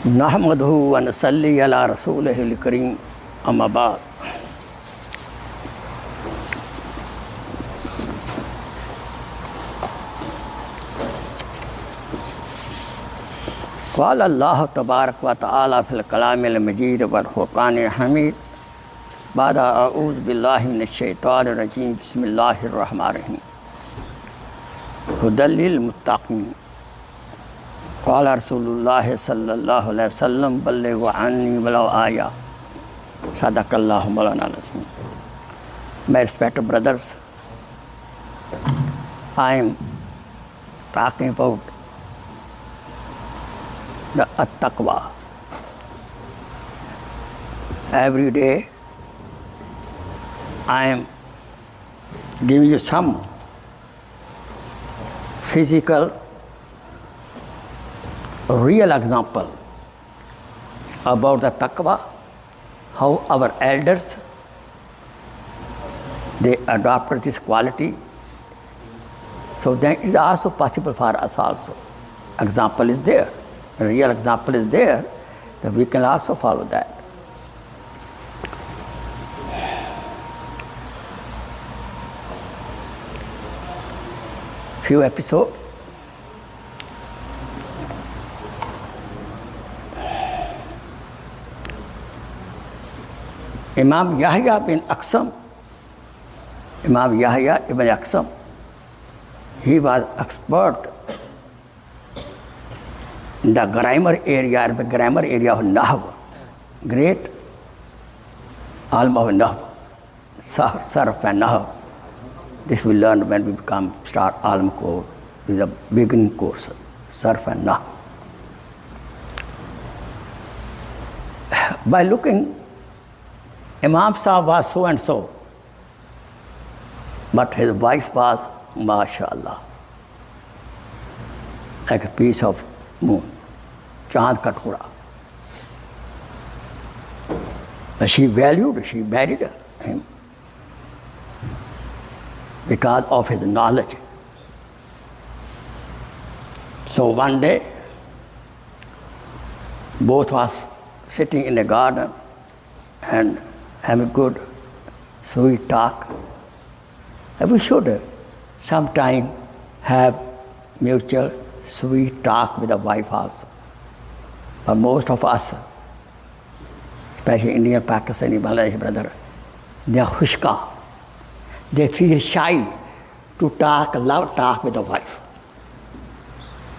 नहमदहु व नसल्ली अला रसूलिहिल करीम अम्मा बाद। क़ाल अल्लाह तबारक व तआला फ़िल कलामिल मजीद वल फ़ुरक़ानिल हमीद बाद अऊज़ु बिल्लाहि मिनश शैतानिर रजीम बिस्मिल्लाहिर रहमानिर रहीम हुदल लिल मुत्तक़ीन क़ाल रसूलुल्लाह सल्लल्लाहु अलैहि वसल्लम बल्लिग़ू अन्नी वलौ आया सदक़ल्लाहु मौलाना अज़ीम। My respected brothers, I am talking about the taqwa. Every day I am giving you some physical, real example about the taqwa, how our elders, they adopted this quality. So then it is also possible for us also. Example is there. A real example is there, that we can also follow that. Few episodes. Imam Yahya ibn Aqsam, he was expert in the grammar area of Nahw, great alim of Nahw, Sarf and Nahw. This we learn when we start alim course. This is a beginning course, Sarf and Nahw. By looking, Imam Sahib was so and so, but his wife was, mashallah, like a piece of moon, Chand ka tukda. She married him because of his knowledge. So one day, both was sitting in a garden and having good, sweet talk. And we should sometime have mutual sweet talk with the wife also. But most of us, especially Indian, Pakistani, Bangladeshi brother, they are khushka. They feel shy to talk, love talk with the wife.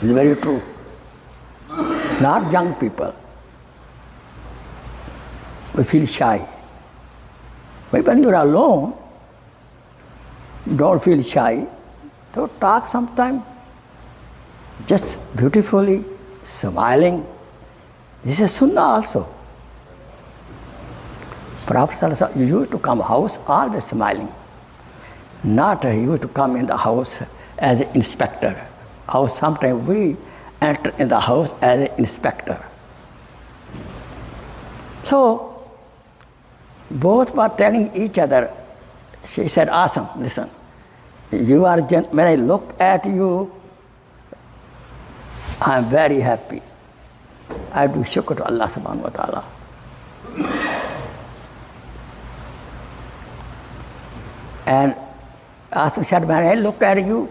It's very true. Not young people. We feel shy. But when you're alone, don't feel shy. So talk sometime, just beautifully, smiling. This is sunnah also. Prophet used to come house always smiling. Not he used to come in the house as an inspector. Or sometimes we enter in the house as an inspector. So both were telling each other. She said, awesome, listen, you are when I look at you, I am very happy. I do shukr to Allah subhanahu wa ta'ala. And Asam said, when I look at you,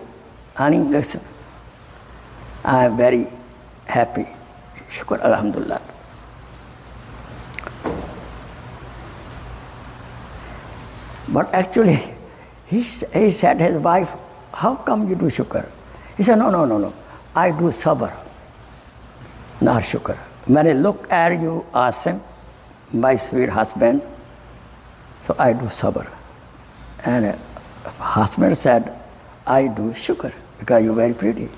honey, listen, I am very happy. Shukr, alhamdulillah. But actually, he said to his wife, how come you do shukr? He said, no. I do sabr, not shukr. When I look at you, Asim, my sweet husband, so I do sabr. And husband said, I do shukr, because you're very pretty.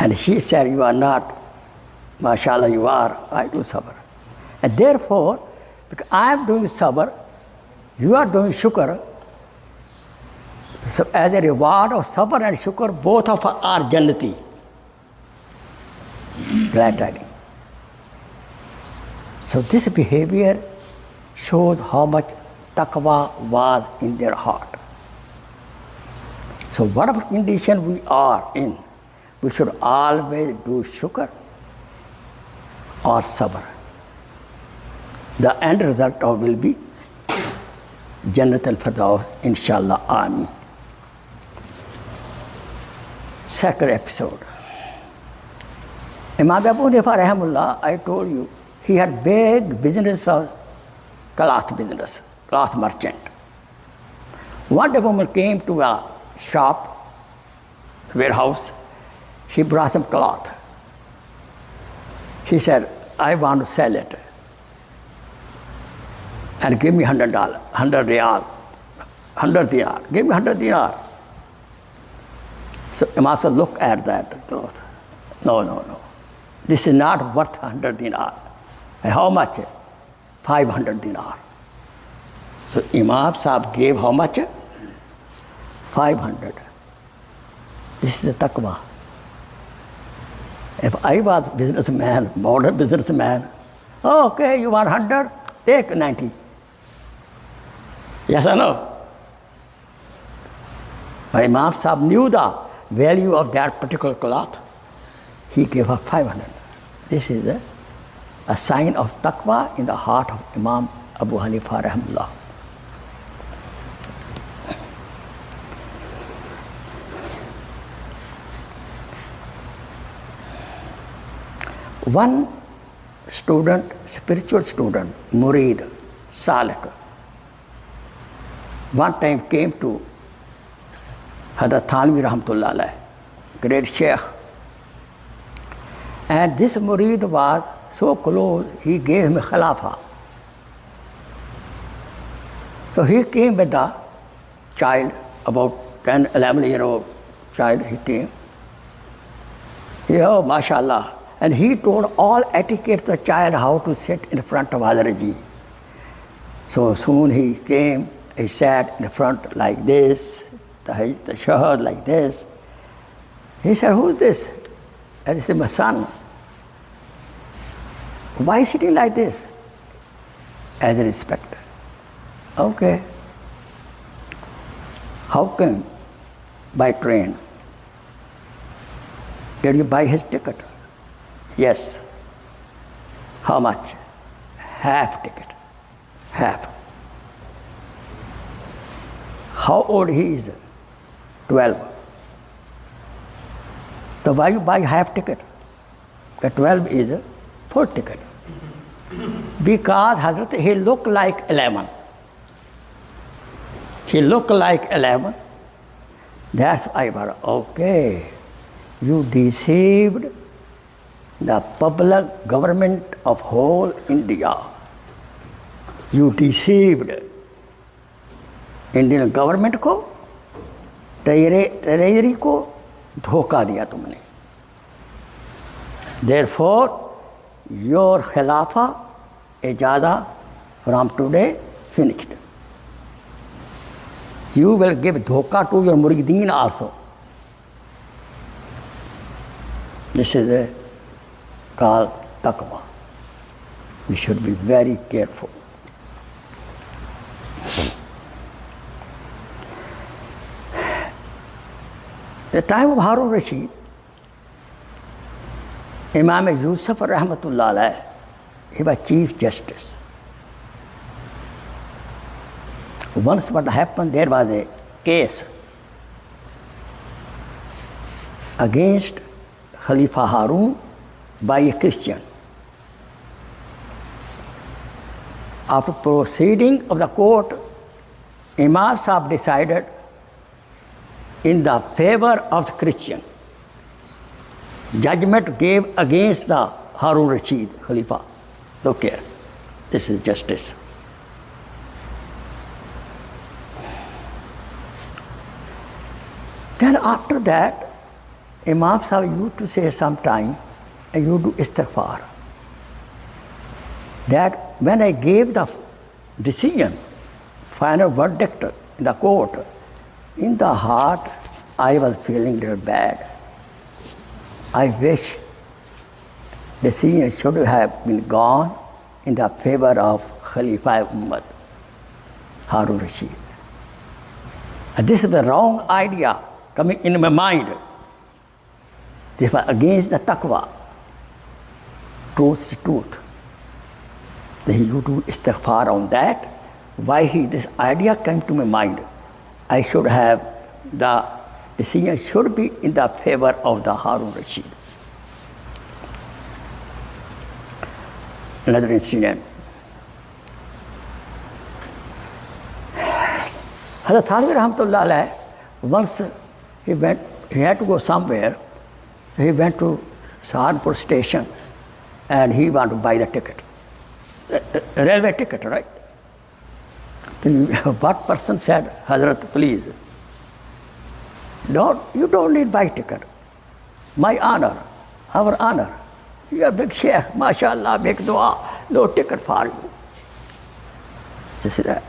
And she said, you are not, mashallah, you are, I do sabr. And therefore, because I am doing sabr, you are doing shukr. So as a reward of sabr and shukr, both of us are Jannati. Glad tidings. So this behavior shows how much taqwa was in their heart. So whatever condition we are in, we should always do shukr or sabr. The end result of will be Jannat al-Firdaus, inshallah. Amin. Second episode. Imam Abu Hanifa rahimahullah, I told you, he had big business of cloth business, cloth merchant. One day woman came to a shop, warehouse. She brought some cloth. She said, I want to sell it. And give me $100, 100 riyal, 100 dinar. Give me 100 dinar. So Imam said, look at that cloth. No. This is not worth 100 dinar. How much? 500 dinar. So Imam Sahib gave how much? 500. This is the taqwa. If I was businessman, modern businessman, okay, you want 100, take 90. Yes or no? But Imam Sahib knew the value of that particular cloth. He gave her 500. This is a sign of taqwa in the heart of Imam Abu Hanifa rahimahullah. One student, spiritual student, murid, salik, one time came to Hazrat Thanvi rahmatullah alayh, great Sheikh. And this murid was so close, he gave him a khilafah. So he came with the child, about 10, 11-year-old child, he came. Oh, mashallah. And he told all etiquette to the child how to sit in front of Hazrat. So soon he came, he sat in front like this, the shahad like this. He said, who's this? And he said, my son. Why is sitting like this? As a respect. Okay. How come? By train. Did you buy his ticket? Yes. How much? Half ticket. Half. How old he is? 12. So why you buy half ticket? The 12 is full ticket. Because Hazrat, he looked like 11. He looked like 11. That's why I was, okay, you deceived the public government of whole India. You deceived Indian government को, treasury को धोखा दिया तुमने. Therefore, your khilafah ijada from today finished. You will give dhoka to your murideen also. This is called taqwa. We should be very careful. The time of Harun Rashid, Imam Yusuf rahmatullah alayh, he was Chief Justice. Once what happened, there was a case against Khalifa Harun by a Christian. After proceeding of the court, Imam Sahib decided in the favor of the Christian. Judgment gave against the Harun Rashid Khalifa. Look here, this is justice. Then after that, Imam Sahib used to say sometime, and you do istighfar, that when I gave the decision, final verdict in the court, in the heart, I was feeling very bad. I wish the decision should have been gone in the favor of Khalifa Ummad, Harun Rashid. And this is the wrong idea coming in my mind. This was against the taqwa. Truth is truth. Then you do istighfar on that. Why this idea came to my mind? I should have the decision should be in the favor of the Harun Rashid. Another incident. Hazrat Thalwi Rahmatullah alayh, once he had to go somewhere, so he went to Sahanpur station and he wanted to buy the ticket. Railway ticket, right? What person said, Hazrat, please, you don't need buy ticket. My honor, our honor. You are big Sheikh, mashallah, make dua, no ticket for you. You see that?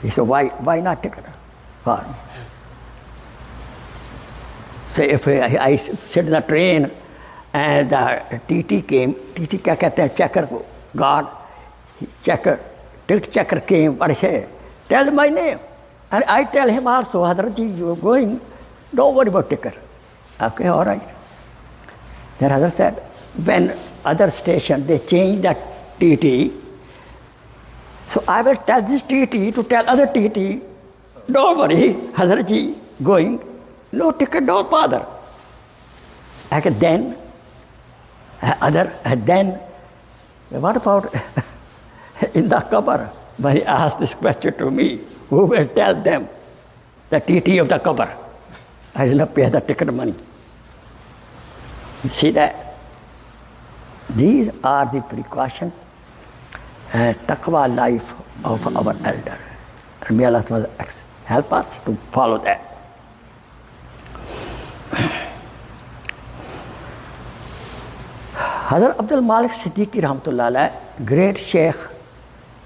He said, why not ticket for me? So if I sit in the train and the TT came, TT kya kehte hain, checker guard, checker, ticket checker came, what I say, tell my name. And I tell him also, Hazratji, you are going, don't worry about ticket. Okay, all right. Then Hazrat said, when other station, they change the TT, so I will tell this TT to tell other TT, don't worry, Hazratji, going, no ticket, don't bother. And then, what about in the qabr? When he asked this question to me, who will tell them, the TT of the qabr? I will not pay the ticket money. You see that? These are the precautions and taqwa life of our elder. And may Allah help us to follow that. Hazrat Abdul Malik Siddiqui Rahmatullah alayh, great Sheikh,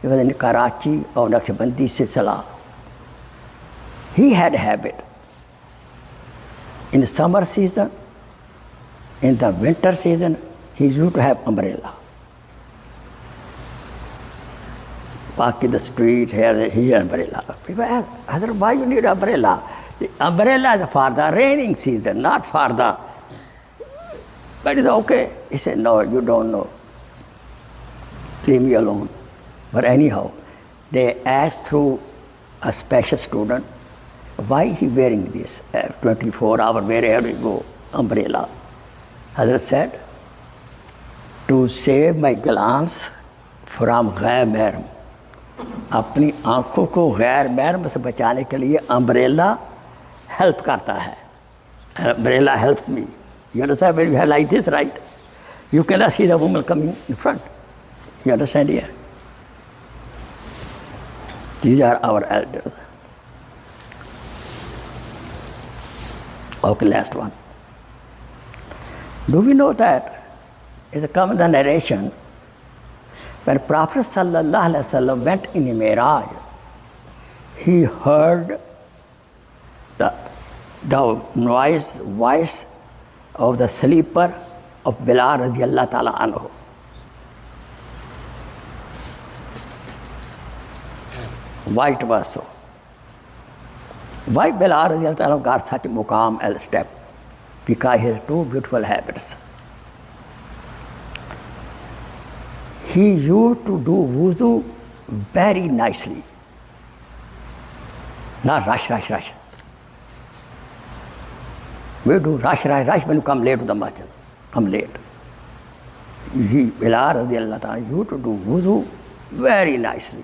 he was in Karachi of Naqshbandi Silsila. He had a habit. In the summer season, in the winter season, he used to have umbrella. Park in the street, here umbrella. People ask, Hazrat, why you need umbrella? The umbrella is for the raining season, not for the... But it's okay. He said, no, you don't know. Leave me alone. But anyhow, they asked through a special student, why he wearing this 24-hour, wherever you go, umbrella? Hazrat said, to save my glance from ghair mahram. अपनी आँखों को गैर महरम से बचाने के लिए umbrella help करता है. Umbrella helps me. You understand? When you have like this, right? You cannot see the woman coming in front. You understand here? These are our elders. Okay, last one. Do we know that it's a common narration when Prophet sallallahu alaihi wasallam went in a Miraj, he heard the voice of the sleeper of Bilal radiallahu ta'ala anhu. Why it was so? Why Bilal radiallahu ta'ala got such a muqam and step? Because he has two beautiful habits. He used to do wuzu very nicely. Not rush. We do rush when you come late to the masjid. Come late. Bilal radiallahu ta'ala used to do wuzu very nicely.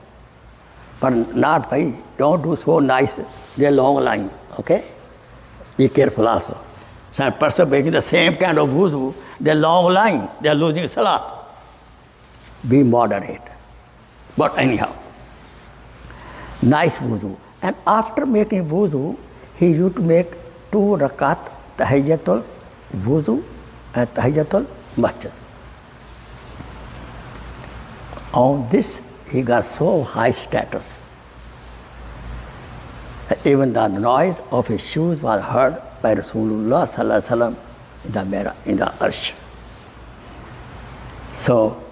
But not by, don't do so nice, they're long line, okay? Be careful also. Some person making the same kind of wuzu, they're long line, they're losing salat. Be moderate. But anyhow, nice wuzu. And after making wuzu, he used to make 2 rakat tahiyyatul wuzu and tahiyyatul masjid. On this, he got so high status that even the noise of his shoes was heard by Rasulullah sallallahu alaihi wasallam in the arsh. So,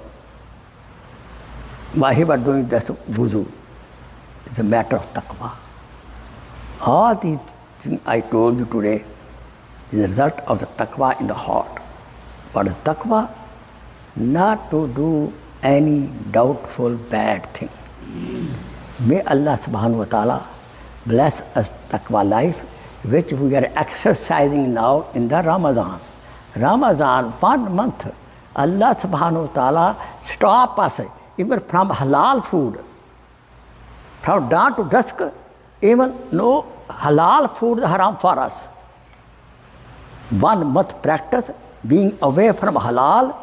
why he was doing this wuzu? It's a matter of taqwa. All these things I told you today, is the result of the taqwa in the heart. What is taqwa? Not to do any doubtful bad thing. May Allah subhanahu wa ta'ala bless us taqwa life, which we are exercising now in the Ramadan. Ramadan, 1 month, Allah subhanahu wa ta'ala stop us even from halal food. From dawn to dusk, even no halal food is haram for us. 1 month practice, being away from halal,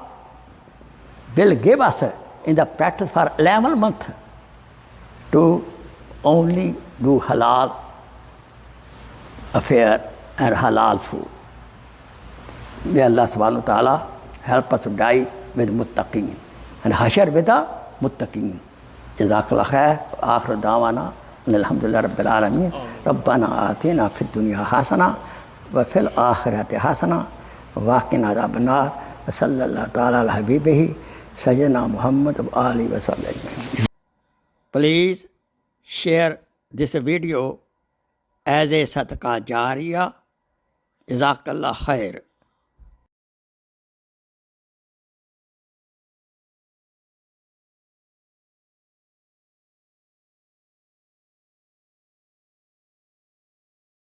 will give us in the practice for 11 months to only do halal affair and halal food. May Allah subhanahu wa ta'ala help us to die with muttaqeen and hashar with the muttaqeen. Jazakallah khair. Akhir da'wana alhamdulillah rabbil alameen. Rabbana atina fid dunya hasana wa fil akhirati hasana wa qina adhaban nar. Wa sallallahu ta'ala ala habibihi sayyidina Muhammad wa alihi wa sahbihi. Please share this video as a sadaqah jariyah. Jazakallah khair.